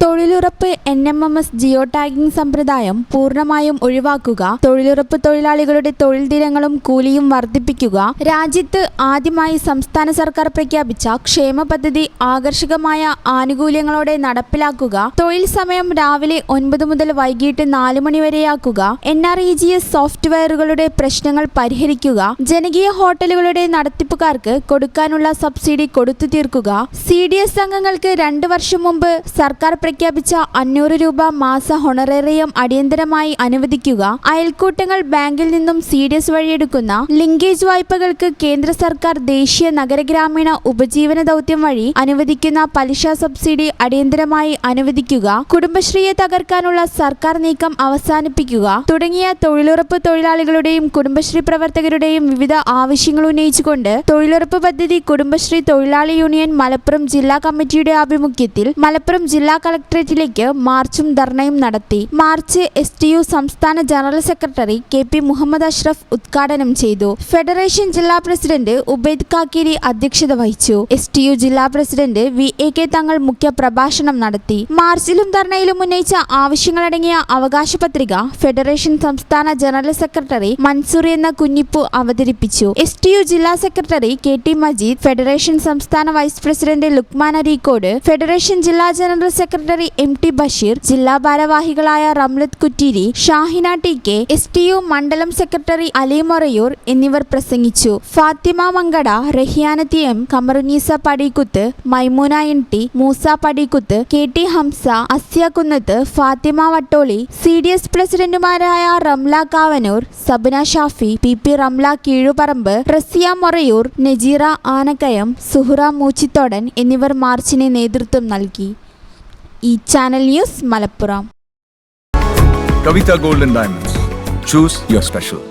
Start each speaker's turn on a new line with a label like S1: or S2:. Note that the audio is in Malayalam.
S1: തൊഴിലുറപ്പ് NMMS ജിയോ ടാഗിംഗ് സമ്പ്രദായം പൂർണ്ണമായും ഒഴിവാക്കുക. തൊഴിലുറപ്പ് തൊഴിലാളികളുടെ തൊഴിൽ ദിനങ്ങളും കൂലിയും വർദ്ധിപ്പിക്കുക. രാജ്യത്ത് ആദ്യമായി സംസ്ഥാന സർക്കാർ പ്രഖ്യാപിച്ച ക്ഷേമ പദ്ധതി ആകർഷകമായ ആനുകൂല്യങ്ങളോടെ നടപ്പിലാക്കുക. തൊഴിൽ സമയം രാവിലെ 9 മുതൽ വൈകിട്ട് 4 മണി വരെയാക്കുക. NREGS സോഫ്റ്റ്വെയറുകളുടെ പ്രശ്നങ്ങൾ പരിഹരിക്കുക. ജനകീയ ഹോട്ടലുകളുടെ നടത്തിപ്പുകാർക്ക് കൊടുക്കാനുള്ള സബ്സിഡി കൊടുത്തു തീർക്കുക. CDS അംഗങ്ങൾക്ക് 2 വർഷം മുമ്പ് സർക്കാർ പ്രഖ്യാപിച്ച 500 രൂപ മാസ ഹോണറേറിയം അടിയന്തരമായി അനുവദിക്കുക. അയൽക്കൂട്ടങ്ങൾ ബാങ്കിൽ നിന്നും CDS വഴിയെടുക്കുന്ന ലിങ്കേജ് വായ്പകൾക്ക് കേന്ദ്ര സർക്കാർ ദേശീയ നഗരഗ്രാമീണ ഉപജീവന ദൗത്യം വഴി അനുവദിക്കുന്ന പലിശ സബ്സിഡി അടിയന്തരമായി അനുവദിക്കുക. കുടുംബശ്രീയെ തകർക്കാനുള്ള സർക്കാർ നീക്കം അവസാനിപ്പിക്കുക തുടങ്ങിയ തൊഴിലുറപ്പ് തൊഴിലാളികളുടെയും കുടുംബശ്രീ പ്രവർത്തകരുടെയും വിവിധ ആവശ്യങ്ങൾ ഉന്നയിച്ചുകൊണ്ട് തൊഴിലുറപ്പ് പദ്ധതി കുടുംബശ്രീ തൊഴിലാളി യൂണിയൻ മലപ്പുറം ജില്ലാ കമ്മിറ്റിയുടെ ആഭിമുഖ്യത്തിൽ മലപ്പുറം ജില്ലാ കളക്ടറേറ്റിലേക്ക് മാർച്ചും ധർണയും നടത്തി. മാർച്ച് STU സംസ്ഥാന general secretary KP Muhammad Ashraf ഉദ്ഘാടനം ചെയ്തു. ഫെഡറേഷൻ ജില്ലാ പ്രസിഡന്റ് ഉബൈദ് കാക്കിരി അധ്യക്ഷത വഹിച്ചു. STU ജില്ലാ പ്രസിഡന്റ് VAK തങ്ങൾ മുഖ്യ പ്രഭാഷണം നടത്തി. മാർച്ചിലും ധർണയിലും ഉന്നയിച്ച ആവശ്യങ്ങളടങ്ങിയ അവകാശ പത്രിക ഫെഡറേഷൻ സംസ്ഥാന ജനറൽ സെക്രട്ടറി മൻസൂർ എന്ന കുഞ്ഞിപ്പു അവതരിപ്പിച്ചു. STU ജില്ലാ സെക്രട്ടറി KT മജീദ്, ഫെഡറേഷൻ സംസ്ഥാന vice president Lukman Areekode, federation ജില്ലാ ജനറൽ സെക്രട്ടറി MT ബഷീർ, ജില്ലാ ഭാരവാഹികളായ റംലത്ത് കുറ്റീരി, ഷാഹിന TK, STU മണ്ഡലം സെക്രട്ടറി അലി മൊറയൂർ എന്നിവർ പ്രസംഗിച്ചു. Fathima Mankada, Rahiyana TM, Kamarunnisa പടിക്കുത്ത്, Maimoona NT, Musa പടിക്കുത്ത്, KT Hamza, അസ്യ കുന്നത്ത്, ഫാത്തിമ വട്ടോളി, CDS പ്രസിഡന്റുമാരായ റംല കാവനൂർ, സബ്ന ഷാഫി, PP റംല കീഴുപറമ്പ്, റസിയ മൊറയൂർ, നജീറ ആനക്കയം, സുഹ്റ മൂച്ചിത്തോടൻ എന്നിവർ മാർച്ചിന് നേതൃത്വം നൽകി. ഈ channel news Malappuram.
S2: Kavita Gold and Diamonds. Choose your special.